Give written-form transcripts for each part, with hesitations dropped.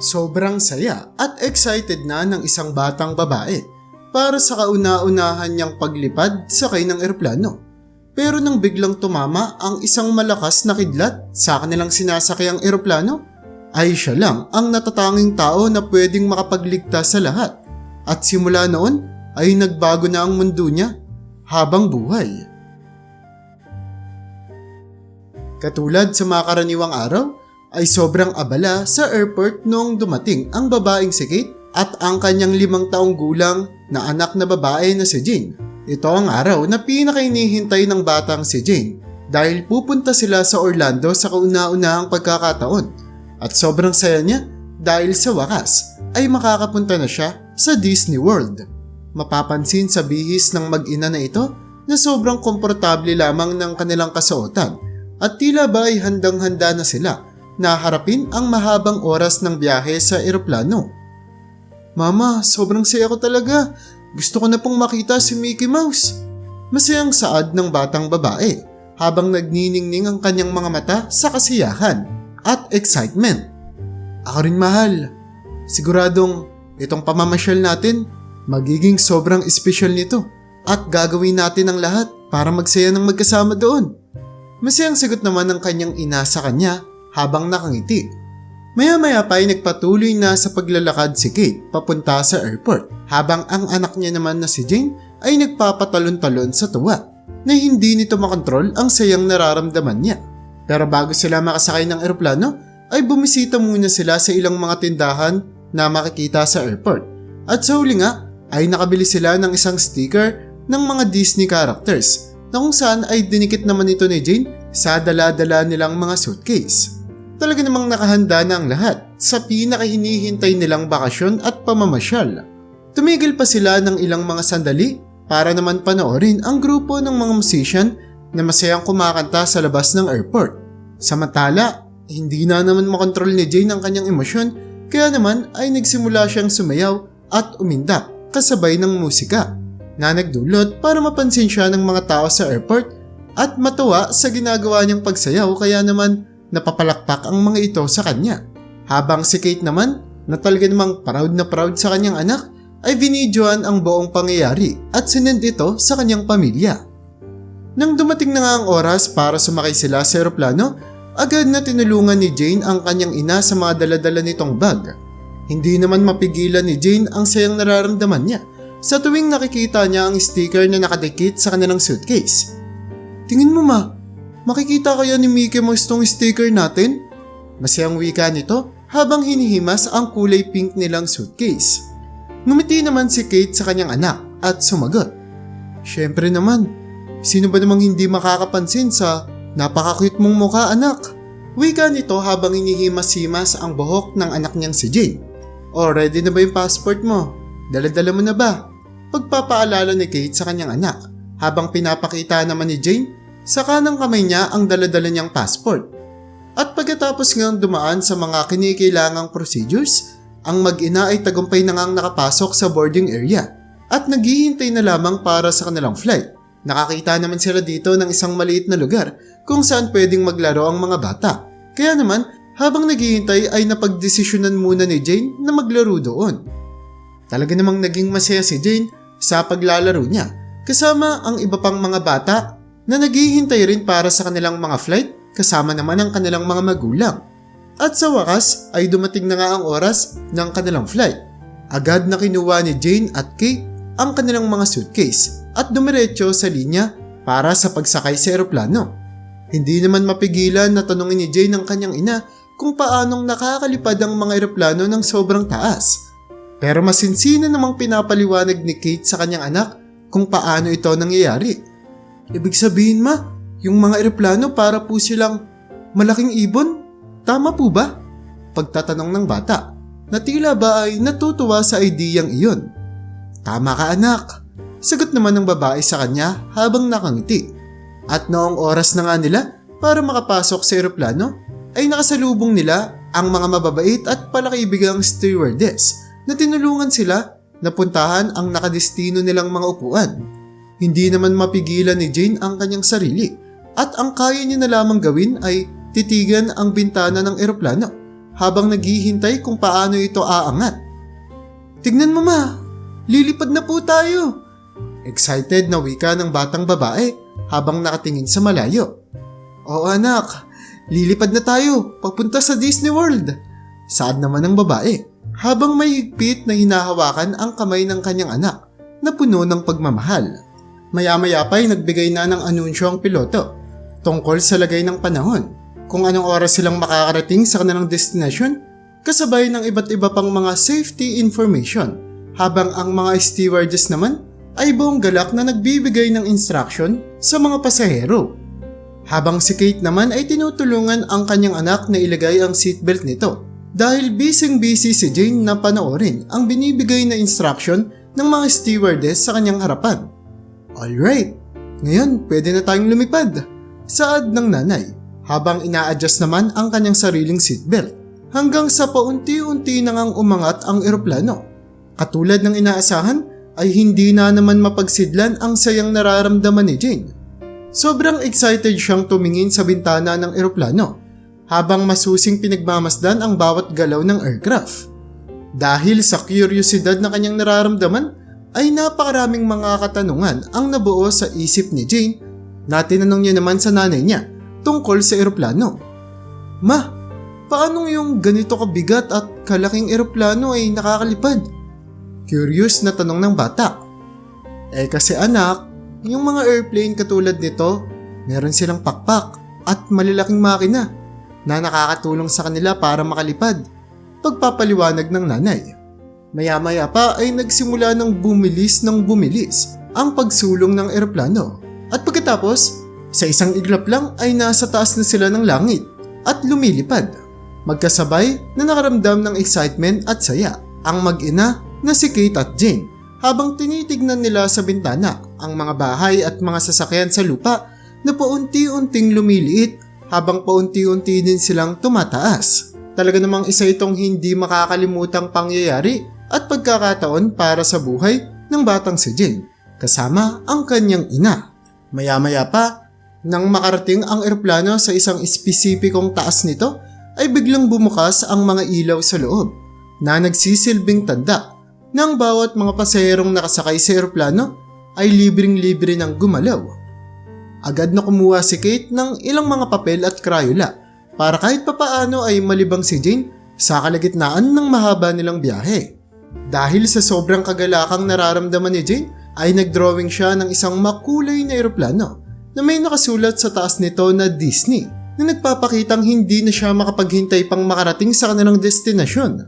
Sobrang saya at excited na ng isang batang babae para sa kauna-unahan niyang paglipad sakay ng eroplano. Pero nang biglang tumama ang isang malakas na kidlat sa kanilang sinasakayang eroplano, ay siya lang ang natatanging tao na pwedeng makapagligtas sa lahat. At simula noon ay nagbago na ang mundo niya habang buhay. Katulad sa mga karaniwang araw, ay sobrang abala sa airport noong dumating ang babaeng si Kate at ang kanyang 5 taong gulang na anak na babae na si Jane. Ito ang araw na pinakainihintay ng batang si Jane dahil pupunta sila sa Orlando sa kauna-unahang pagkakataon at sobrang saya niya dahil sa wakas ay makakapunta na siya sa Disney World. Mapapansin sa bihis ng mag-ina na ito na sobrang komportable lamang ng kanilang kasuotan at tila ba ay handang-handa na sila na harapin ang mahabang oras ng biyahe sa eroplano. Mama, sobrang saya ko talaga. Gusto ko na pong makita si Mickey Mouse. Masayang saad ng batang babae habang nagniningning ang kanyang mga mata sa kasiyahan at excitement. Ako rin mahal. Siguradong itong pamamasyal natin magiging sobrang espesyal nito at gagawin natin ang lahat para magsaya ng magkasama doon. Masayang sagot naman ng kanyang ina sa kanya habang nakangiti. Maya-maya pa ay nagpatuloy na sa paglalakad si Kate papunta sa airport habang ang anak niya naman na si Jane ay nagpapatalon-talon sa tuwa na hindi nito makontrol ang sayang nararamdaman niya. Pero bago sila makasakay ng eroplano ay bumisita muna sila sa ilang mga tindahan na makikita sa airport at sa huli nga ay nakabili sila ng isang sticker ng mga Disney characters na kung saan ay dinikit naman ito ni Jane sa dala-dala nilang mga suitcase. Talaga namang nakahanda na ang lahat sa pinakahinihintay nilang bakasyon at pamamasyal. Tumigil pa sila ng ilang mga sandali para naman panoorin ang grupo ng mga musician na masayang kumakanta sa labas ng airport. Samantala, hindi na naman makontrol ni Jane ang kanyang emosyon kaya naman ay nagsimula siyang sumayaw at umindak kasabay ng musika na nagdulot para mapansin siya ng mga tao sa airport at matuwa sa ginagawa niyang pagsayaw kaya naman napapalakpak ang mga ito sa kanya. Habang si Kate naman, na talaga namang proud sa kanyang anak, ay binidyoan ang buong pangyayari at sinend ito sa kanyang pamilya. Nang dumating na nga ang oras para sumakay sila sa eroplano, agad na tinulungan ni Jane ang kanyang ina sa mga daladala nitong bag. Hindi naman mapigilan ni Jane ang sayang nararamdaman niya sa tuwing nakikita niya ang sticker na nakadikit sa kanilang suitcase. Tingin mo ma, makikita kaya ni Mickey Mouse tong sticker natin? Masayang wika nito habang hinihimas ang kulay pink nilang suitcase. Ngumiti naman si Kate sa kanyang anak at sumagot. Siyempre naman, sino ba namang hindi makakapansin sa napaka-cute mong mukha anak? Wika nito habang hinihimas-himas ang buhok ng anak niyang si Jane. O ready na ba yung passport mo? Dala-dala mo na ba? Pagpapaalala ni Kate sa kanyang anak habang pinapakita naman ni Jane sa kanang kamay niya ang daladala niyang passport. At pagkatapos ngang dumaan sa mga kinikailangang procedures, ang mag-ina ay tagumpay na ngang nakapasok sa boarding area at naghihintay na lamang para sa kanilang flight. Nakakita naman sila dito ng isang maliit na lugar kung saan pwedeng maglaro ang mga bata. Kaya naman, habang naghihintay ay napagdesisyonan muna ni Jane na maglaro doon. Talaga namang naging masaya si Jane sa paglalaro niya kasama ang iba pang mga bata na naghihintay rin para sa kanilang mga flight kasama naman ang kanilang mga magulang. At sa wakas ay dumating na nga ang oras ng kanilang flight. Agad na kinuha ni Jane at Kate ang kanilang mga suitcase at dumiretso sa linya para sa pagsakay sa eroplano. Hindi naman mapigilan na tanungin ni Jane ang kanyang ina kung paanong nakakalipad ang mga eroplano ng sobrang taas. Pero masinsinan namang pinapaliwanag ni Kate sa kanyang anak kung paano ito nangyayari. Ibig sabihin ma, yung mga eroplano para po silang malaking ibon? Tama po ba? Pagtatanong ng bata, na tila ba ay natutuwa sa ideyang iyon. Tama ka anak, sagot naman ng babae sa kanya habang nakangiti. At noong oras na nga nila para makapasok sa eroplano, ay nakasalubong nila ang mga mababait at palakaibigang stewardess na tinulungan sila na puntahan ang nakadestino nilang mga upuan. Hindi naman mapigilan ni Jane ang kanyang sarili at ang kaya niya na lamang gawin ay titigan ang bintana ng eroplano habang naghihintay kung paano ito aangat. "Tignan mo ma, lilipad na po tayo!" Excited na wika ng batang babae habang nakatingin sa malayo. "Oo anak, lilipad na tayo papunta sa Disney World," saad naman ng babae habang may higpit na hinahawakan ang kamay ng kanyang anak na puno ng pagmamahal. Maya-maya pa ay nagbigay na ng anunsyo ang piloto tungkol sa lagay ng panahon, kung anong oras silang makakarating sa kanilang destination, kasabay ng iba't iba pang mga safety information, habang ang mga stewardess naman ay buong galak na nagbibigay ng instruction sa mga pasahero. Habang si Kate naman ay tinutulungan ang kanyang anak na ilagay ang seatbelt nito dahil busy si Jane na panoorin ang binibigay na instruction ng mga stewardess sa kanyang harapan. "Alright, ngayon pwede na tayong lumipad," saad ng nanay habang ina-adjust naman ang kanyang sariling seatbelt hanggang sa paunti-unti na ngang umangat ang eroplano. Katulad ng inaasahan ay hindi na naman mapagsidlan ang sayang nararamdaman ni Jane. Sobrang excited siyang tumingin sa bintana ng eroplano habang masusing pinagmamasdan ang bawat galaw ng aircraft. Dahil sa kuryosidad na kanyang nararamdaman ay napakaraming mga katanungan ang nabuo sa isip ni Jane na tinanong niya naman sa nanay niya tungkol sa eroplano. "Ma, paano yung ganito kabigat at kalaking eroplano ay nakakalipad?" Curious na tanong ng bata. Kasi anak, yung mga airplane katulad nito, meron silang pakpak at malalaking makina na nakakatulong sa kanila para makalipad, pagpapaliwanag ng nanay. Maya-maya pa ay nagsimula ng bumilis ang pagsulong ng eroplano. At pagkatapos, sa isang iglap lang ay nasa taas na sila ng langit at lumilipad. Magkasabay na nakaramdam ng excitement at saya ang mag-ina na si Kate at Jane habang tinitignan nila sa bintana ang mga bahay at mga sasakyan sa lupa na paunti-unting lumiliit habang paunti-unti din silang tumataas. Talaga namang isa itong hindi makakalimutang pangyayari at pagkakataon para sa buhay ng batang si Jane kasama ang kanyang ina. Maya-maya pa, nang makarating ang eroplano sa isang espesipikong taas nito, ay biglang bumukas ang mga ilaw sa loob na nagsisilbing tanda ng bawat mga pasaherong nakasakay sa eroplano ay libreng-libre ng gumalaw. Agad na kumuha si Kate ng ilang mga papel at krayola para kahit papaano ay malibang si Jane sa kalagitnaan ng mahaba nilang biyahe. Dahil sa sobrang kagalakang nararamdaman ni Jane, ay nagdrawing siya ng isang makulay na eroplano na may nakasulat sa taas nito na Disney na nagpapakitang hindi na siya makapaghintay pang makarating sa kanilang destinasyon.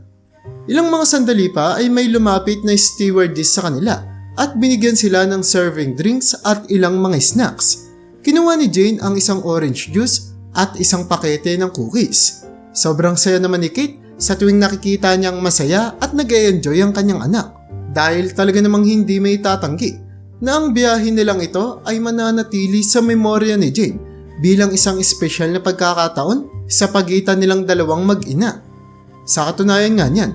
Ilang mga sandali pa ay may lumapit na stewardess sa kanila at binigyan sila ng serving drinks at ilang mga snacks. Kinuha ni Jane ang isang orange juice at isang pakete ng cookies. Sobrang saya naman ni Kate sa tuwing nakikita niyang masaya at nag-e-enjoy ang kanyang anak dahil talaga namang hindi may tatanggi na ang biyahe nilang ito ay mananatili sa memorya ni Jane bilang isang espesyal na pagkakataon sa pagitan nilang dalawang mag-ina. Sa katunayan nga niyan,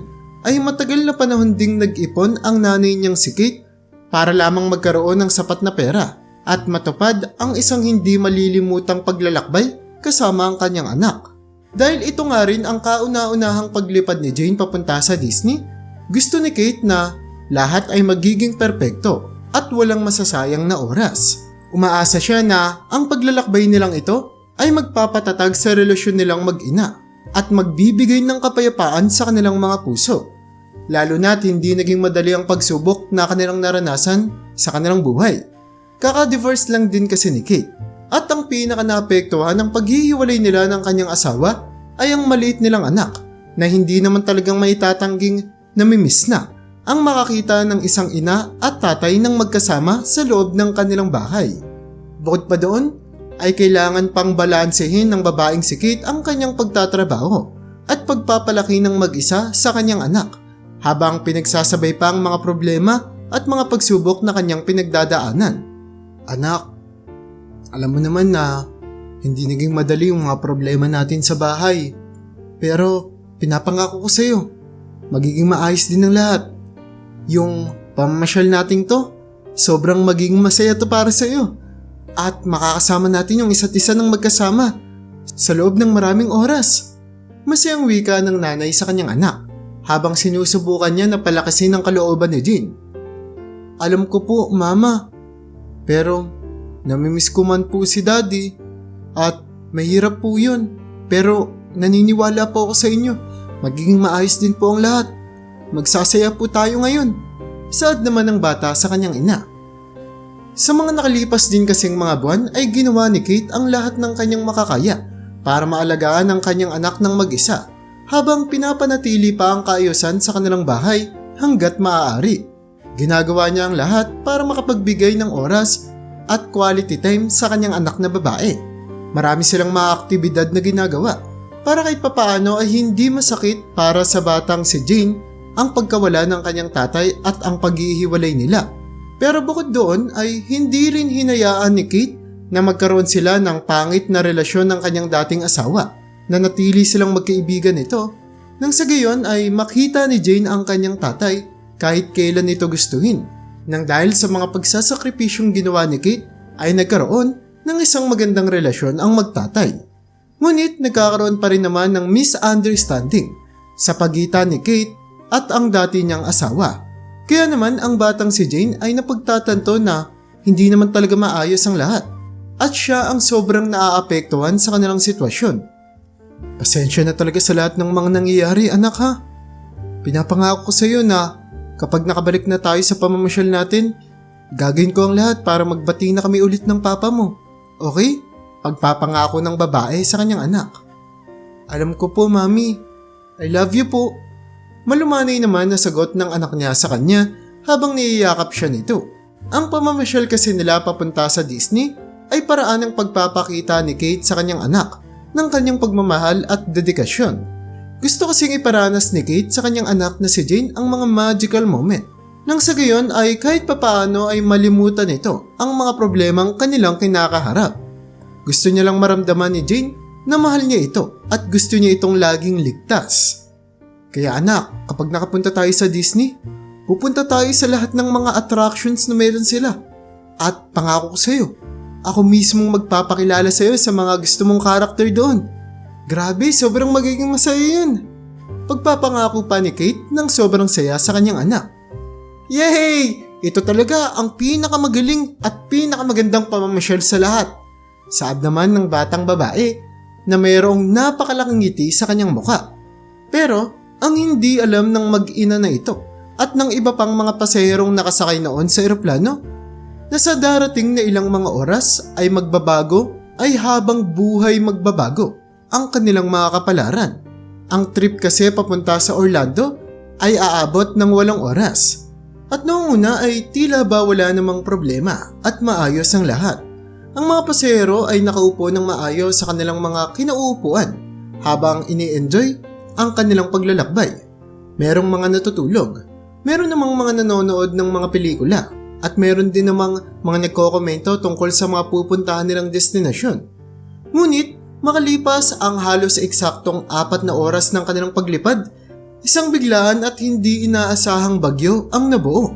ay matagal na panahon ding nag-ipon ang nanay niyang si Kate para lamang magkaroon ng sapat na pera at matupad ang isang hindi malilimutang paglalakbay kasama ang kanyang anak. Dahil ito nga rin ang kauna-unahang paglipad ni Jane papunta sa Disney, gusto ni Kate na lahat ay magiging perpekto at walang masasayang na oras. Umaasa siya na ang paglalakbay nilang ito ay magpapatatag sa relasyon nilang mag-ina at magbibigay ng kapayapaan sa kanilang mga puso. Lalo na't hindi naging madali ang pagsubok na kanilang naranasan sa kanilang buhay. Kaka-divorce lang din kasi ni Kate at ang pinaka-naapektuhan ng paghihiwalay nila ng kanyang asawa ay ang maliit nilang anak na hindi naman talagang maitatangging namimiss na ang makakita ng isang ina at tatay ng magkasama sa loob ng kanilang bahay. Bukod pa doon, ay kailangan pang balansehin ng babaeng si Kate ang kanyang pagtatrabaho at pagpapalaki ng mag-isa sa kanyang anak habang pinagsasabay pa ang mga problema at mga pagsubok na kanyang pinagdadaanan. Anak, alam mo naman na hindi naging madali yung mga problema natin sa bahay. Pero pinapangako ko sa iyo, magiging maayos din ang lahat. Yung pamamasyal nating to, sobrang magiging masaya to para sa iyo. At makakasama natin yung isa't isa ng magkasama sa loob ng maraming oras. Masayang wika ng nanay sa kanyang anak habang sinusubukan niya na palakasin ang kalooban ni Jane. Alam ko po, Mama. Pero namimiss ko man po si Daddy at mahirap po yun. Pero naniniwala po ako sa inyo. Magiging maayos din po ang lahat. Magsasaya po tayo ngayon. Saad naman ng bata sa kanyang ina. Sa mga nakalipas din kasing mga buwan ay ginawa ni Kate ang lahat ng kanyang makakaya para maalagaan ang kanyang anak ng mag-isa habang pinapanatili pa ang kaayusan sa kanilang bahay hanggat maaari. Ginagawa niya ang lahat para makapagbigay ng oras at quality time sa kanyang anak na babae. Marami silang mga aktibidad na ginagawa para kahit papaano ay hindi masakit para sa batang si Jane ang pagkawala ng kanyang tatay at ang paghihiwalay nila. Pero bukod doon ay hindi rin hinayaan ni Kate na magkaroon sila ng pangit na relasyon ng kanyang dating asawa. Nanatili silang magkaibigan ito nang sa gayon ay makita ni Jane ang kanyang tatay kahit kailan ito gustuhin. Nang dahil sa mga pagsasakripisyong ginawa ni Kate ay nagkaroon ng isang magandang relasyon ang magtatay. Ngunit nagkakaroon pa rin naman ng misunderstanding sa pagitan ni Kate at ang dati niyang asawa. Kaya naman ang batang si Jane ay napagtatanto na hindi naman talaga maayos ang lahat at siya ang sobrang naaapektuhan sa kanilang sitwasyon. Pasensya na talaga sa lahat ng mga nangyayari, anak ha. Pinapangako ko sa iyo na kapag nakabalik na tayo sa pamamasyal natin, gagawin ko ang lahat para magbati na kami ulit ng papa mo. Okay? Pagpapangako ng babae sa kanyang anak. Alam ko po, Mami. I love you po. Malumanay naman na sagot ng anak niya sa kanya habang niyayakap siya nito. Ang pamamasyal kasi nila papunta sa Disney ay paraan ng pagpapakita ni Kate sa kanyang anak ng kanyang pagmamahal at dedikasyon. Gusto kasing iparanas ni Kate sa kanyang anak na si Jane ang mga magical moment. Nang sa gayon ay kahit papaano ay malimutan nito ang mga problemang kanilang kinakaharap. Gusto niya lang maramdaman ni Jane na mahal niya ito at gusto niya itong laging ligtas. Kaya anak, kapag nakapunta tayo sa Disney, pupunta tayo sa lahat ng mga attractions na meron sila. At pangako ko sa iyo, ako mismong magpapakilala sa iyo sa mga gusto mong karakter doon. Grabe, sobrang magiging masaya yun. Pagpapangako pa ni Kate ng sobrang saya sa kanyang anak. Yay! Ito talaga ang pinakamagaling at pinakamagandang pamamasyal sa lahat. Saad naman ng batang babae na mayroong napakalaking ngiti sa kanyang muka. Pero ang hindi alam ng mag-ina na ito at ng iba pang mga pasaherong nakasakay noon sa eroplano na sa darating na ilang mga oras ay magbabago ay habang buhay magbabago ang kanilang mga kapalaran. Ang trip kasi papunta sa Orlando ay aabot ng 8 oras. At noong una ay tila ba wala namang problema at maayos ang lahat. Ang mga pasahero ay nakaupo ng maayos sa kanilang mga kinauupuan habang ini-enjoy ang kanilang paglalakbay. Merong mga natutulog, meron namang mga nanonood ng mga pelikula at meron din namang mga nagkokomento tungkol sa mga pupuntahan nilang destinasyon. Ngunit makalipas ang halos eksaktong 4 na oras ng kanilang paglipad, isang biglaan at hindi inaasahang bagyo ang nabuo.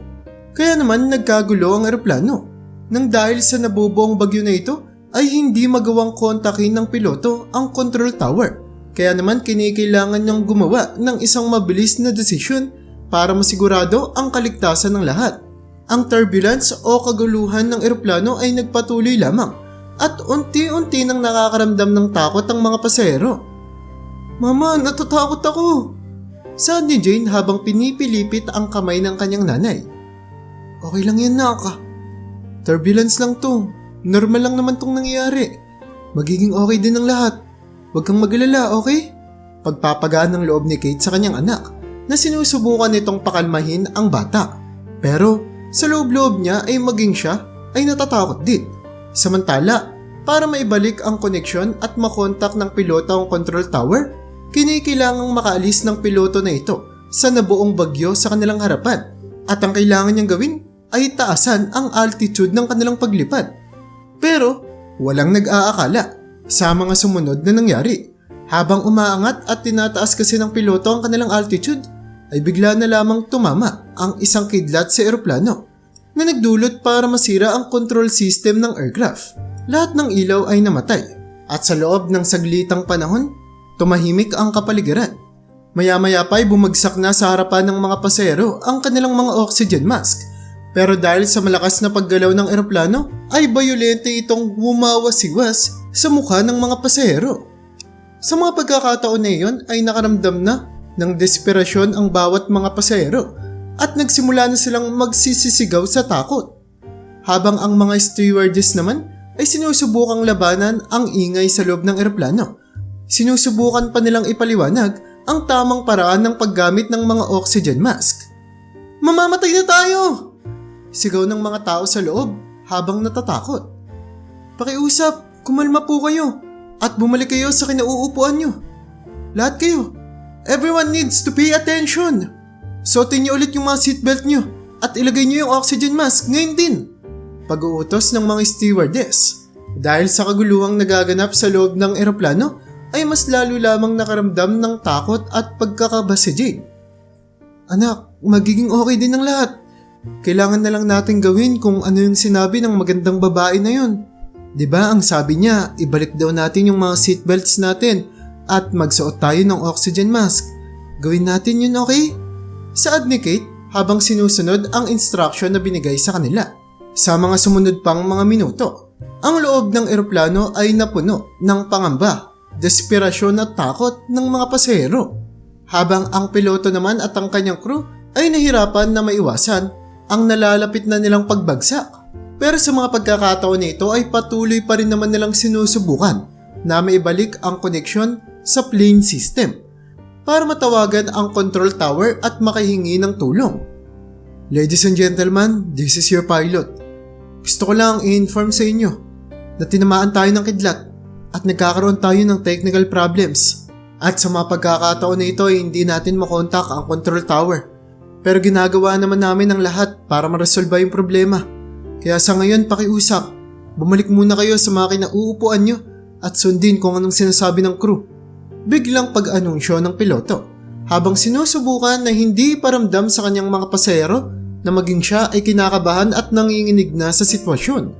Kaya naman nagkagulo ang eroplano. Nang dahil sa nabubuong bagyo na ito ay hindi magawang kontakin ng piloto ang control tower. Kaya naman kinikailangan niyang gumawa ng isang mabilis na desisyon para masigurado ang kaligtasan ng lahat. Ang turbulence o kaguluhan ng eroplano ay nagpatuloy lamang at unti-unti nang nakakaramdam ng takot ang mga pasahero. Mama, natatakot ako! Saad ni Jane habang pinipilipit ang kamay ng kanyang nanay. Okay lang yan, nak. Turbulence lang to. Normal lang naman tong nangyayari. Magiging okay din ang lahat. Huwag kang mag-alala, okay? Pagpapagaan ng loob ni Kate sa kanyang anak na sinusubukan nitong pakalmahin ang bata. Pero sa loob-loob niya ay maging siya ay natatakot din. Samantala, para maibalik ang koneksyon at makontak ng piloto ang control tower, kinikailangang makaalis ng piloto na ito sa nabuong bagyo sa kanilang harapan. At ang kailangan niyang gawin ay taasan ang altitude ng kanilang paglipad. Pero walang nag-aakala sa mga sumunod na nangyari. Habang umaangat at tinataas kasi ng piloto ang kanilang altitude, ay bigla na lamang tumama ang isang kidlat sa eroplano na nagdulot para masira ang control system ng aircraft. Lahat ng ilaw ay namatay at sa loob ng saglitang panahon Tumahimik ang kapaligiran. Maya-maya pa'y bumagsak na sa harapan ng mga pasahero ang kanilang mga oxygen mask. Pero dahil sa malakas na paggalaw ng eroplano, ay bayolente itong wumawasiwas sa mukha ng mga pasahero. Sa mga pagkakataon na iyon ay nakaramdam na ng desperasyon ang bawat mga pasahero at nagsimula na silang magsisisigaw sa takot. Habang ang mga stewardess naman ay sinusubukang labanan ang ingay sa loob ng eroplano. Sinusubukan pa nilang ipaliwanag ang tamang paraan ng paggamit ng mga oxygen mask. "Mamamatay na tayo!" Sigaw ng mga tao sa loob habang natatakot. "Pakiusap, kumalma po kayo at bumalik kayo sa kinauupuan nyo. Lahat kayo, everyone needs to pay attention. Suotin niyo ulit yung mga seatbelt nyo at ilagay niyo yung oxygen mask ngayon din." Pag-uutos ng mga stewardess. Dahil sa kaguluhang nagaganap sa loob ng eroplano, ay mas lalo lamang nakaramdam ng takot at pagkakaba si Jane. "Anak, magiging okay din ang lahat. Kailangan na lang natin gawin kung ano yung sinabi ng magandang babae na yun. Diba ang sabi niya, ibalik daw natin yung mga seatbelts natin at magsuot tayo ng oxygen mask. Gawin natin yun, okay?" Saad ni Kate habang sinusunod ang instruction na binigay sa kanila. Sa mga sumunod pang mga minuto, ang loob ng eroplano ay napuno ng pangamba, desperasyon at takot ng mga pasahero. Habang ang piloto naman at ang kanyang crew ay nahirapan na maiwasan ang nalalapit na nilang pagbagsak. Pero sa mga pagkakataon nito ay patuloy pa rin naman nilang sinusubukan na maibalik ang koneksyon sa plane system para matawagan ang control tower at makahingi ng tulong. "Ladies and gentlemen, this is your pilot. Gusto ko lang i-inform sa inyo na tinamaan tayo ng kidlat at nagkakaroon tayo ng technical problems. At sa mga pagkakataon na ito ay hindi natin makontak ang control tower. Pero ginagawa naman namin ang lahat para maresolba yung problema. Kaya sa ngayon pakiusap, bumalik muna kayo sa mga kinauupuan nyo at sundin kung anong sinasabi ng crew." Biglang pag-anunsyo ng piloto habang sinusubukan na hindi paramdam sa kanyang mga pasahero na maging siya ay kinakabahan at nanginginig na sa sitwasyon.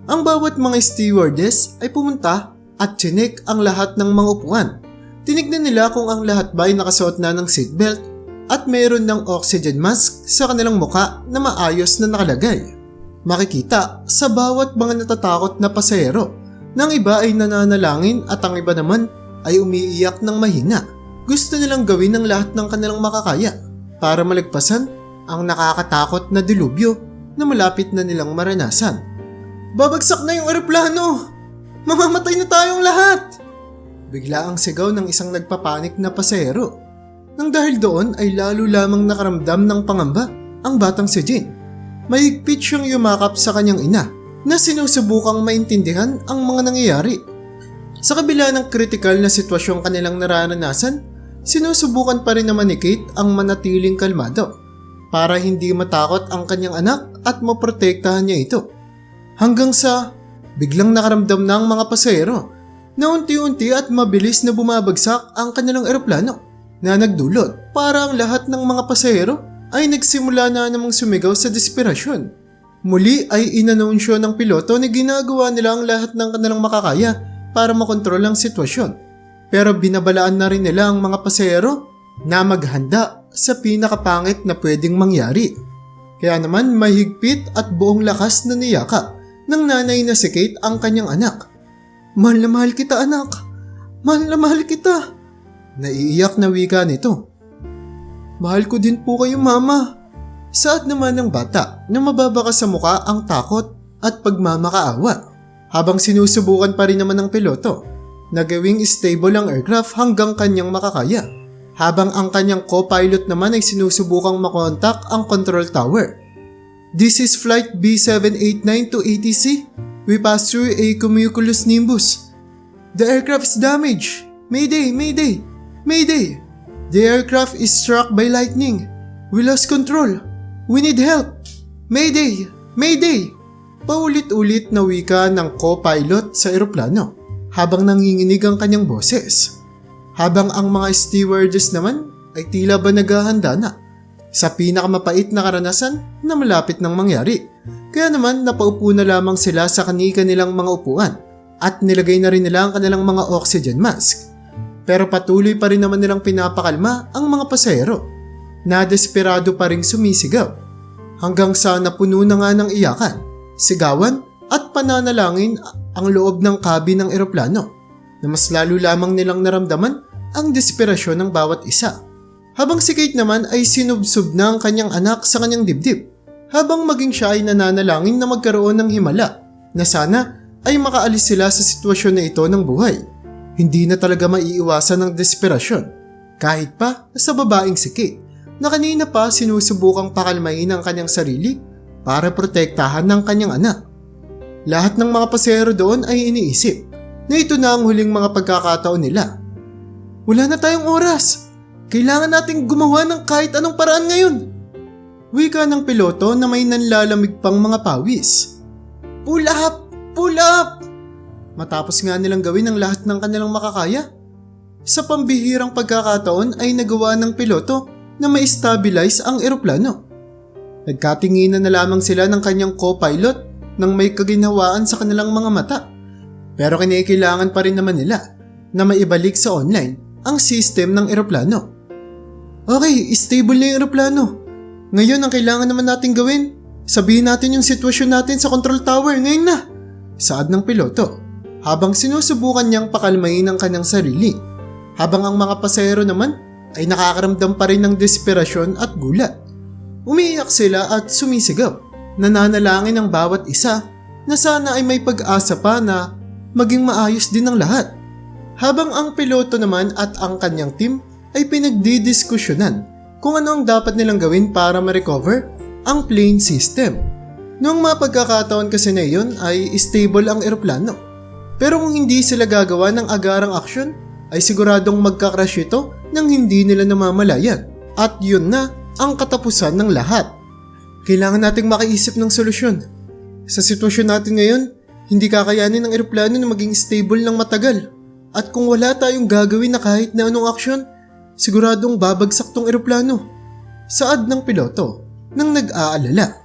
Ang bawat mga stewardess ay pumunta at chinek ang lahat ng mga upuan. Tinignan nila kung ang lahat ba ay nakasuot na ng seatbelt at mayroon ng oxygen mask sa kanilang muka na maayos na nakalagay. Makikita sa bawat mga natatakot na pasahero na ang iba ay nananalangin at ang iba naman ay umiiyak ng mahina. Gusto nilang gawin ang lahat ng kanilang makakaya para malagpasan ang nakakatakot na dilubyo na malapit na nilang maranasan. "Babagsak na yung eroplano! Mamamatay na tayong lahat!" Bigla ang sigaw ng isang nagpapanik na pasahero. Nang dahil doon ay lalo lamang nakaramdam ng pangamba ang batang si Jane. Mahigpit siyang yumakap sa kanyang ina na sinusubukang maintindihan ang mga nangyayari. Sa kabila ng kritikal na sitwasyong kanilang nararanasan, sinusubukan pa rin naman ni Kate ang manatiling kalmado para hindi matakot ang kanyang anak at maprotektahan niya ito. Hanggang sa biglang nakaramdam na ang mga pasahero na unti-unti at mabilis na bumabagsak ang kanilang eroplano na nagdulot para ang lahat ng mga pasahero ay nagsimula na namang sumigaw sa desperasyon. Muli ay inanunsyo ng piloto na ginagawa nila ang lahat ng kanilang makakaya para makontrol ang sitwasyon. Pero binabalaan na rin nila ang mga pasahero na maghanda sa pinakapangit na pwedeng mangyari. Kaya naman mahigpit at buong lakas na niyaka ng nanay na si Kate ang kanyang anak. "Mahal na mahal kita, anak. Mahal na mahal kita." Naiiyak na wika nito. "Mahal ko din po kayo, mama." Saad naman ng bata na mababaka sa muka ang takot at pagmamakaawa. Habang sinusubukan pa rin naman ng piloto na gawing stable ang aircraft hanggang kanyang makakaya. Habang ang kanyang co-pilot naman ay sinusubukang makontak ang control tower. "This is flight B789 to ATC. We passed through a cumulus nimbus. The aircraft is damaged. Mayday, mayday, mayday. The aircraft is struck by lightning. We lost control. We need help. Mayday, mayday." Paulit-ulit na wika ng co-pilot sa eroplano habang nanginginig ang kanyang boses. Habang ang mga stewardess naman ay tila ba naghahanda na sa pinakamapait na karanasan na malapit nang mangyari. Kaya naman napaupo na lamang sila sa kani-kanilang mga upuan at nilagay na rin nila ang kanilang mga oxygen mask. Pero patuloy pa rin naman nilang pinapakalma ang mga pasahero na desperado pa ring sumisigaw. Hanggang sa napuno na nga ng iyakan, sigawan at pananalangin ang loob ng cabin ng eroplano na mas lalo lamang nilang naramdaman ang desperasyon ng bawat isa. Habang si Kate naman ay sinubsob na ang kanyang anak sa kanyang dibdib, habang maging siya ay nananalangin na magkaroon ng himala na sana ay makaalis sila sa sitwasyon na ito ng buhay. Hindi na talaga maiiwasan ng desperasyon, kahit pa sa babaeng si Kate na kanina pa sinusubukang pakalmain ang kanyang sarili para protektahan ng kanyang anak. Lahat ng mga pasahero doon ay iniisip na ito na ang huling mga pagkakataon nila. Wala na tayong oras. Kailangan nating gumawa ng kahit anong paraan ngayon. Wika ng piloto na may nanlalamig pang mga pawis. Pull up! Pull up! Matapos nga nilang gawin ang lahat ng kanilang makakaya, sa pambihirang pagkakataon ay nagawa ng piloto na ma-stabilize ang eroplano. Nagkatinginan na lamang sila ng kanyang co-pilot nang may kaginhawaan sa kanilang mga mata. Pero kinakailangan pa rin naman nila na maibalik sa online ang system ng eroplano. Okay, stable na yung eroplano. Ngayon ang kailangan naman natin gawin, sabihin natin yung sitwasyon natin sa control tower ngayon na. Saad ng piloto habang sinusubukan niyang pakalmain ang kanyang sarili, habang ang mga pasahero naman ay nakakaramdam pa rin ng desperasyon at gulat. Umiiyak sila at sumisigaw, nananalangin ang bawat isa na sana ay may pag-asa pa na maging maayos din ang lahat. Habang ang piloto naman at ang kanyang team ay pinagdidiskusyonan kung ano ang dapat nilang gawin para ma-recover ang plane system. Noong mga pagkakataon kasi na iyon ay stable ang eroplano. Pero kung hindi sila gagawa ng agarang aksyon, ay siguradong magka-crash ito nang hindi nila namamalayan. At yun na ang katapusan ng lahat. Kailangan nating makaisip ng solusyon. Sa sitwasyon natin ngayon, hindi kakayanin ng eroplano na maging stable ng matagal. At kung wala tayong gagawin na kahit na anong aksyon, siguradong babagsak tong eroplano. Saad ng piloto nang nag-aalala.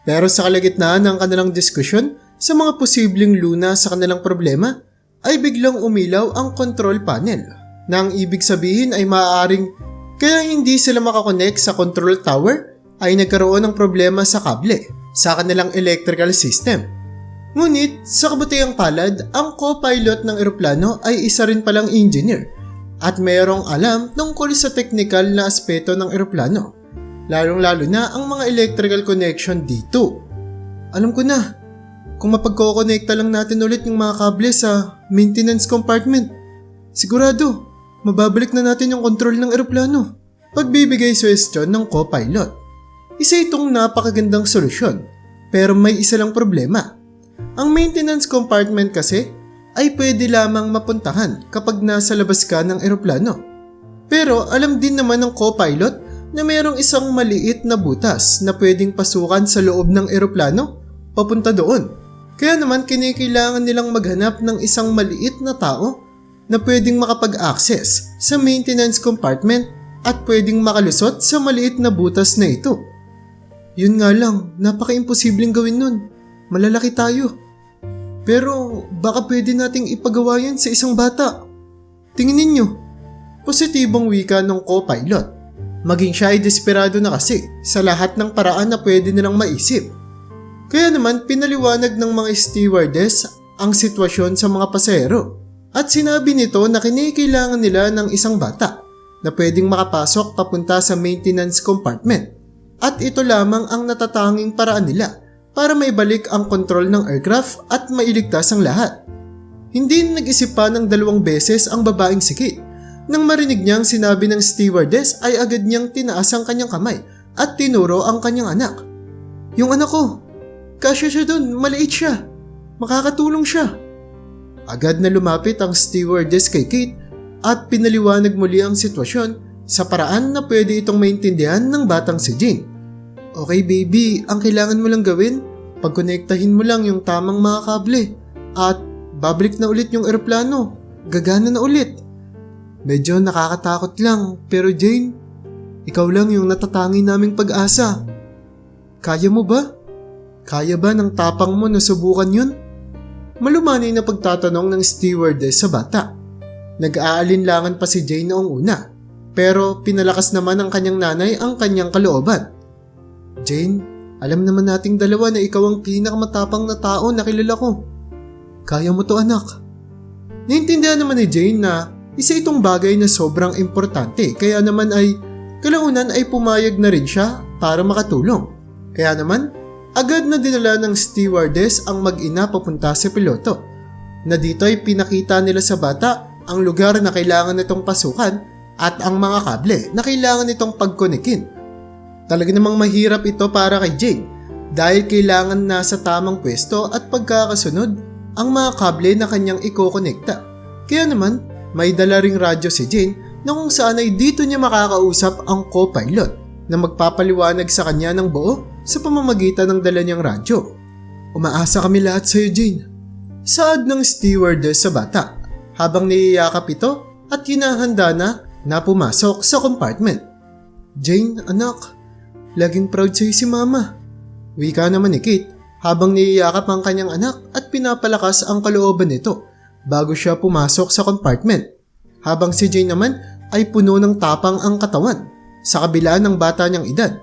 Pero sa kalagitnaan ng kanilang diskusyon sa mga posibleng luna sa kanilang problema, ay biglang umilaw ang control panel na ang ibig sabihin ay maaaring kaya hindi sila makakonect sa control tower ay nagkaroon ng problema sa kable sa kanilang electrical system. Ngunit sa kabutihang palad, ang co-pilot ng eroplano ay isa rin palang engineer at mayroong alam tungkol sa technical na aspeto ng eroplano, lalong-lalo na ang mga electrical connection dito. Alam ko na, kung mapagkokonekta lang natin ulit yung mga kable sa maintenance compartment, sigurado, mababalik na natin yung control ng eroplano. Pagbibigay suwestyon ng co-pilot. Isa itong napakagandang solusyon, pero may isa lang problema. Ang maintenance compartment kasi ay pwede lamang mapuntahan kapag nasa labas ka ng eroplano. Pero alam din naman ng co-pilot na mayroong isang maliit na butas na pwedeng pasukan sa loob ng eroplano papunta doon. Kaya naman kinakailangan nilang maghanap ng isang maliit na tao na pwedeng makapag-access sa maintenance compartment at pwedeng makalusot sa maliit na butas na ito. Yun nga lang, napaka-imposibleng gawin nun. Malalaki tayo. Pero baka pwede nating ipagawa yan sa isang bata. Tingin ninyo, positibong wika ng co-pilot. Maging siya ay desperado na kasi sa lahat ng paraan na pwede nilang maisip. Kaya naman pinaliwanag ng mga stewardess ang sitwasyon sa mga pasahero at sinabi nito na kinakailangan nila ng isang bata na pwedeng makapasok papunta sa maintenance compartment at ito lamang ang natatanging paraan nila para maibalik ang kontrol ng aircraft at mailigtas ang lahat. Hindi nag-isip pa ng 2 beses ang babaeng si Kate. Nang marinig niyang sinabi ng stewardess ay agad niyang tinaas ang kanyang kamay at tinuro ang kanyang anak. Yung anak ko, kasya siya dun, maliit siya. Makakatulong siya. Agad na lumapit ang stewardess kay Kate at pinaliwanag muli ang sitwasyon sa paraan na pwede itong maintindihan ng batang si Jane. Okay baby, ang kailangan mo lang gawin, pagkonektahin mo lang yung tamang mga kable at babalik na ulit yung eroplano. Gagana na ulit. Medyo nakakatakot lang pero Jane, ikaw lang yung natatangi naming pag-asa. Kaya mo ba? Kaya ba ng tapang mo na subukan yun? Malumanay na pagtatanong ng stewardess sa bata. Nag-aalinlangan pa si Jane noong una, pero pinalakas naman ng kanyang nanay ang kanyang kalooban. Jane, alam naman nating dalawa na ikaw ang pinakamatapang na tao na kilala ko. Kaya mo to, anak. Naintindihan naman ni Jane na isa itong bagay na sobrang importante, kaya naman ay kalaunan ay pumayag na rin siya para makatulong. Kaya naman, agad na dinala ng stewardess ang mag-ina papunta sa piloto, na dito ay pinakita nila sa bata ang lugar na kailangan nitong pasukan at ang mga kable na kailangan nitong pagkonikin. Talaga namang mahirap ito para kay Jane dahil kailangan nasa tamang pwesto at pagkakasunod ang mga kable na kanyang ikokonekta. Kaya naman, may dala ring radyo si Jane na kung saan ay dito niya makakausap ang co-pilot na magpapaliwanag sa kanya ng buo sa pamamagitan ng dala niyang radyo. Umaasa kami lahat sa iyo, Jane. Saad ng stewardess sa bata habang niyayakap ito at hinahanda na pumasok sa compartment. Jane, anak, laging proud sa'yo si mama. Wika naman ni Kate habang niyayakap ang kanyang anak at pinapalakas ang kalooban nito bago siya pumasok sa compartment. Habang si Jane naman ay puno ng tapang ang katawan sa kabila ng bata niyang edad.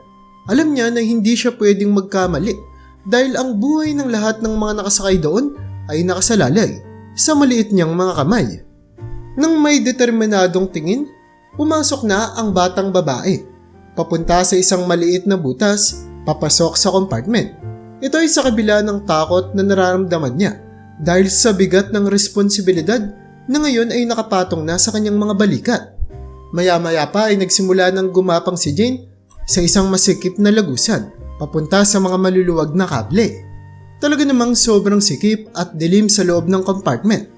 Alam niya na hindi siya pwedeng magkamali dahil ang buhay ng lahat ng mga nakasakay doon ay nakasalalay sa maliit niyang mga kamay. Nang may determinadong tingin, pumasok na ang batang babae. Papunta sa isang maliit na butas, papasok sa compartment. Ito ay sa kabila ng takot na nararamdaman niya dahil sa bigat ng responsibilidad na ngayon ay nakapatong na sa kanyang mga balikat. Maya-maya pa ay nagsimula ng gumapang si Jane sa isang masikip na lagusan papunta sa mga maluluwag na kable. Talaga namang sobrang sikip at dilim sa loob ng compartment.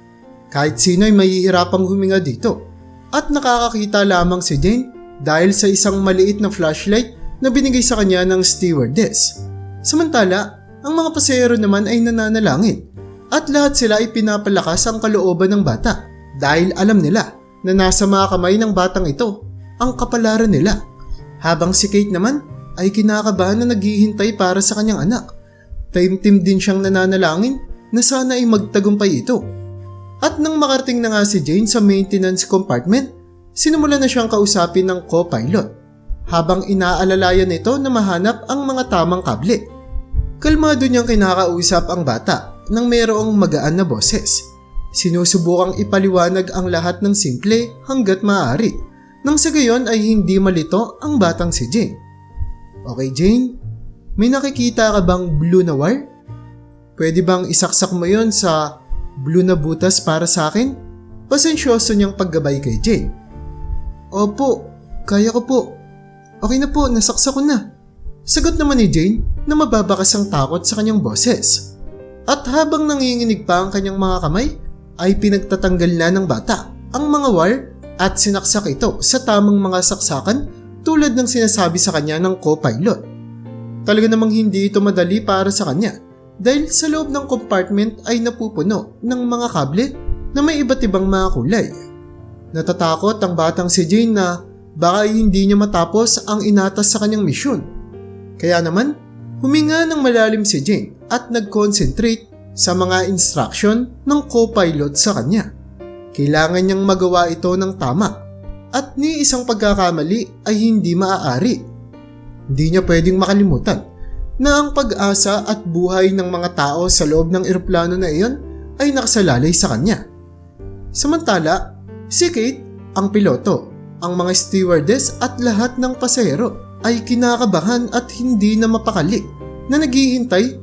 Kahit sino ay mahihirapang huminga dito at nakakakita lamang si Jane dahil sa isang maliit na flashlight na binigay sa kanya ng stewardess. Samantala, ang mga pasahero naman ay nananalangin at lahat sila ay pinapalakas ang kalooban ng bata dahil alam nila na nasa mga kamay ng batang ito ang kapalaran nila. Habang si Kate naman ay kinakabahan na naghihintay para sa kanyang anak. Taimtim din siyang nananalangin na sana ay magtagumpay ito. At nang makarating na nga si Jane sa maintenance compartment, sinimula na siyang kausapin ng co-pilot habang inaalalayan nito na mahanap ang mga tamang kable. Kalmado niyang kinakausap ang bata nang mayroong magaan na boses. Sinusubukang ipaliwanag ang lahat ng simple hanggat maaari nang sa gayon ay hindi malito ang batang si Jane. Okay, Jane? May nakikita ka bang blue na wire? Pwede bang isaksak mo yon sa blue na butas para sa akin? Pasensyoso niyang paggabay kay Jane. Opo, kaya ko po. Okay na po, nasaksak ko na. Sagot naman ni Jane na mababakas ang takot sa kanyang boses. At habang nanginginig pa ang kanyang mga kamay, ay pinagtatanggal na ng bata ang mga wire at sinaksak ito sa tamang mga saksakan tulad ng sinasabi sa kanya ng co-pilot. Talaga namang hindi ito madali para sa kanya dahil sa loob ng compartment ay napupuno ng mga kable na may iba't ibang mga kulay. Natatakot ang batang si Jane na baka hindi niya matapos ang inatas sa kanyang misyon. Kaya naman, huminga ng malalim si Jane at nag-concentrate sa mga instruction ng co-pilot sa kanya. Kailangan niyang magawa ito ng tama at ni isang pagkakamali ay hindi maaari. Hindi niya pwedeng makalimutan na ang pag-asa at buhay ng mga tao sa loob ng eroplano na iyon ay nakasalalay sa kanya. Samantala, si Kate, ang piloto, ang mga stewardess at lahat ng pasahero ay kinakabahan at hindi na mapakali na naghihintay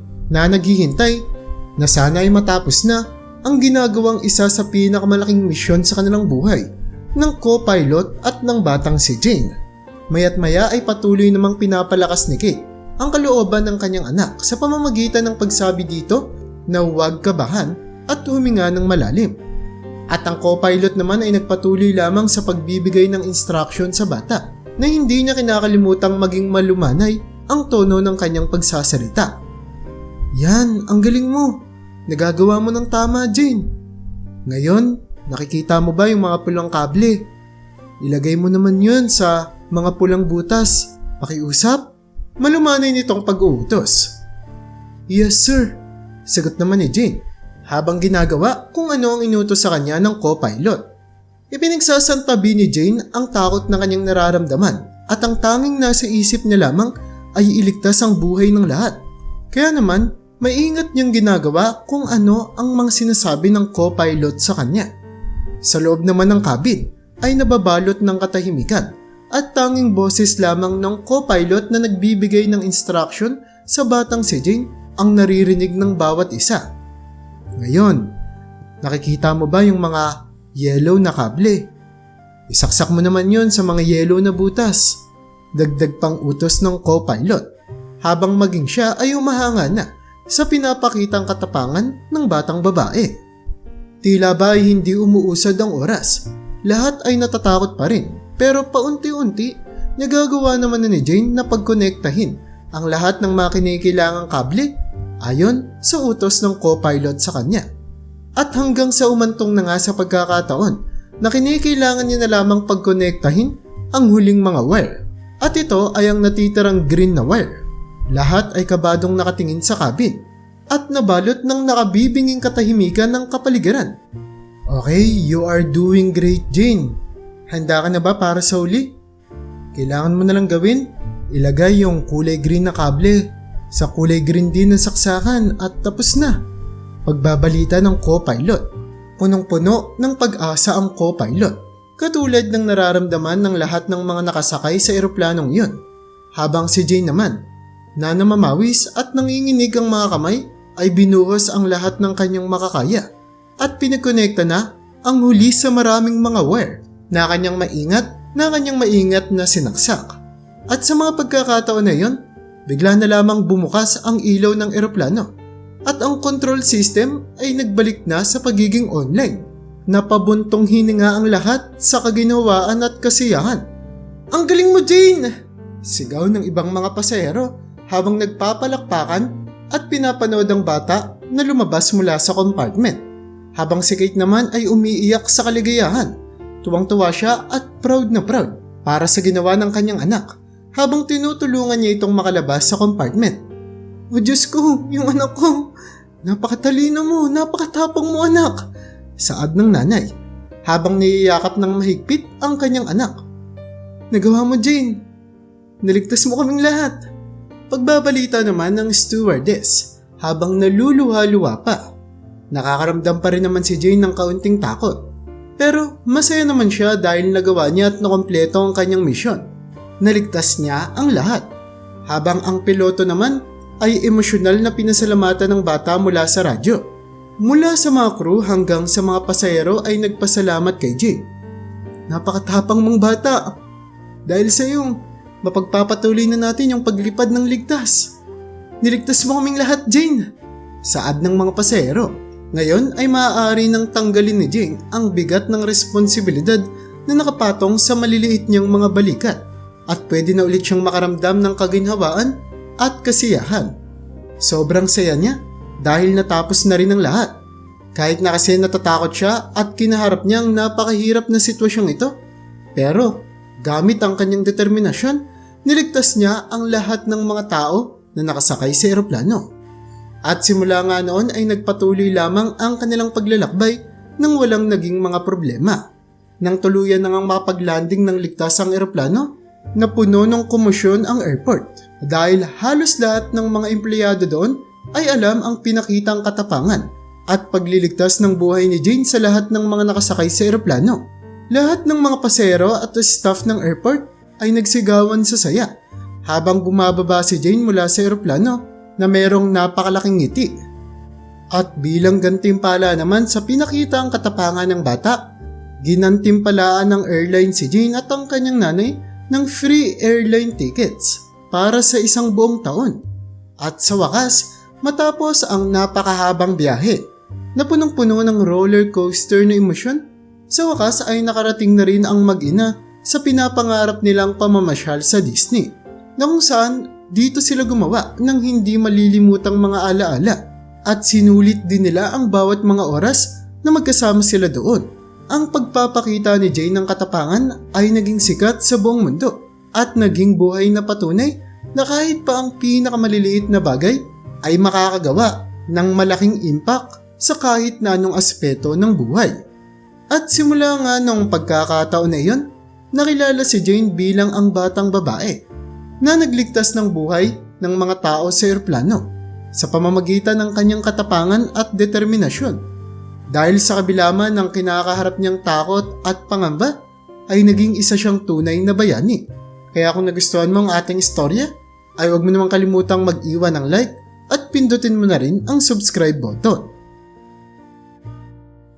na sana ay matapos na ang ginagawang isa sa pinakamalaking misyon sa kanilang buhay ng co-pilot at ng batang si Jane. Maya't maya ay patuloy namang pinapalakas ni Kate ang kalooban ng kanyang anak sa pamamagitan ng pagsabi dito na huwag kabahan at huminga ng malalim. At ang co-pilot naman ay nagpatuloy lamang sa pagbibigay ng instruction sa bata na hindi niya kinakalimutang maging malumanay ang tono ng kanyang pagsasalita. Yan, ang galing mo. Nagagawa mo ng tama, Jane. Ngayon, nakikita mo ba yung mga pulang kable? Ilagay mo naman yun sa mga pulang butas. Pakiusap? Malumanay nitong pag-uutos. Yes, sir. Sagot naman ni Jane habang ginagawa kung ano ang inutos sa kanya ng co-pilot. Ipinagsasantabi ni Jane ang takot na kanyang nararamdaman at ang tanging nasa isip niya lamang ay iligtas ang buhay ng lahat. Kaya naman, maingat niyang ginagawa kung ano ang mga sinasabi ng co-pilot sa kanya. Sa loob naman ng cabin ay nababalot ng katahimikan at tanging boses lamang ng co-pilot na nagbibigay ng instruction sa batang si Jane ang naririnig ng bawat isa. Ngayon, nakikita mo ba yung mga yellow na kable? Isaksak mo naman yon sa mga yellow na butas. Dagdag pang utos ng co-pilot habang maging siya ay humahanga na sa pinapakitang katapangan ng batang babae. Tila ba ay hindi umuusad ang oras. Lahat ay natatakot pa rin pero paunti-unti nagagawa naman na ni Jane na pagkonektahin ang lahat ng mga kinikilangang kable ayon sa utos ng co-pilot sa kanya. At hanggang sa umantong na nga sa pagkakataon na kinikailangan niya na lamang pagkonektahin ang huling mga wire. At ito ay ang natitirang green na wire. Lahat ay kabadong nakatingin sa cabin at nabalot ng nakabibinging katahimikan ng kapaligiran. Okay, you are doing great, Jane. Handa ka na ba para sa uli? Kailangan mo na lang gawin, ilagay yung kulay green na kable sa kulay green din ng saksakan at tapos na. Pagbabalita ng co-pilot. Punong-puno ng pag-asa ang co-pilot. Katulad ng nararamdaman ng lahat ng mga nakasakay sa eroplanong yun. Habang si Jane naman, na namamawis at nanginginig ang mga kamay, ay binuhos ang lahat ng kanyang makakaya. At pinagkonekta na ang huli sa maraming mga wire na kanyang maingat na sinaksak. At sa mga pagkakataon na yun, bigla na lamang bumukas ang ilaw ng eroplano. At ang control system ay nagbalik na sa pagiging online. Napabuntong hininga ang lahat sa kaginhawaan at kasiyahan. Ang galing mo, Jane! Sigaw ng ibang mga pasahero habang nagpapalakpakan at pinapanood ang bata na lumabas mula sa compartment. Habang si Kate naman ay umiiyak sa kaligayahan. Tuwang-tuwa siya at proud na proud para sa ginawa ng kanyang anak habang tinutulungan niya itong makalabas sa compartment. O Diyos ko, yung anak ko. Napakatalino mo, napakatapang mo anak. Saad ng nanay habang niyayakap ng mahigpit ang kanyang anak. Nagawa mo, Jane. Naligtas mo kaming lahat. Pagbabalita naman ng stewardess habang naluluha-luha pa. Nakakaramdam pa rin naman si Jane ng kaunting takot. Pero masaya naman siya dahil nagawa niya at nakompleto ang kanyang misyon. Naligtas niya ang lahat. Habang ang piloto naman ay emosyonal na pinasalamatan ng bata mula sa radyo. Mula sa mga crew hanggang sa mga pasahero ay nagpasalamat kay Jane. Napakatapang mong bata. Dahil sa iyo, mapagpapatuloy na natin yung paglipad ng ligtas. Niligtas mo kaming lahat, Jane. Saad ng mga pasahero. Ngayon ay maaari nang tanggalin ni Jane ang bigat ng responsibilidad na nakapatong sa maliliit niyang mga balikat at pwede na ulit siyang makaramdam ng kaginhawaan at kasiyahan. Sobrang saya niya dahil natapos na rin ang lahat. Kahit na kasi natatakot siya at kinaharap niya ang napakahirap na sitwasyong ito. Pero gamit ang kanyang determinasyon, niligtas niya ang lahat ng mga tao na nakasakay sa eroplano. At simula nga noon ay nagpatuloy lamang ang kanilang paglalakbay nang walang naging mga problema. Nang tuluyan na ngang mapaglanding ng ligtas ang eroplano, napuno ng komosyon ang airport dahil halos lahat ng mga empleyado doon ay alam ang pinakitang katapangan at pagliligtas ng buhay ni Jane sa lahat ng mga nakasakay sa eroplano. Lahat ng mga pasahero at staff ng airport ay nagsigawan sa saya habang bumababa si Jane mula sa eroplano na merong napakalaking ngiti. At bilang gantimpala naman sa pinakitang katapangan ng bata, ginantimpalaan ng airline si Jane at ang kanyang nanay ng free airline tickets para sa isang buong taon. At sa wakas, matapos ang napakahabang biyahe na punong-puno ng roller coaster na emosyon, sa wakas ay nakarating na rin ang mag-ina sa pinapangarap nilang pamamasyal sa Disney, na kung saan dito sila gumawa ng hindi malilimutang mga alaala at sinulit din nila ang bawat mga oras na magkasama sila doon. Ang pagpapakita ni Jane ng katapangan ay naging sikat sa buong mundo at naging buhay na patunay na kahit pa ang pinakamaliliit na bagay ay makakagawa ng malaking impact sa kahit na anong aspeto ng buhay. At simula nga nung pagkakataon na iyon, nakilala si Jane bilang ang batang babae na nagligtas ng buhay ng mga tao sa eroplano sa pamamagitan ng kanyang katapangan at determinasyon. Dahil sa kabila man ng kinakaharap niyang takot at pangamba, ay naging isa siyang tunay na bayani. Kaya kung nagustuhan mo ang ating istorya, ay huwag mo namang kalimutang mag-iwan ng like at pindutin mo na rin ang subscribe button.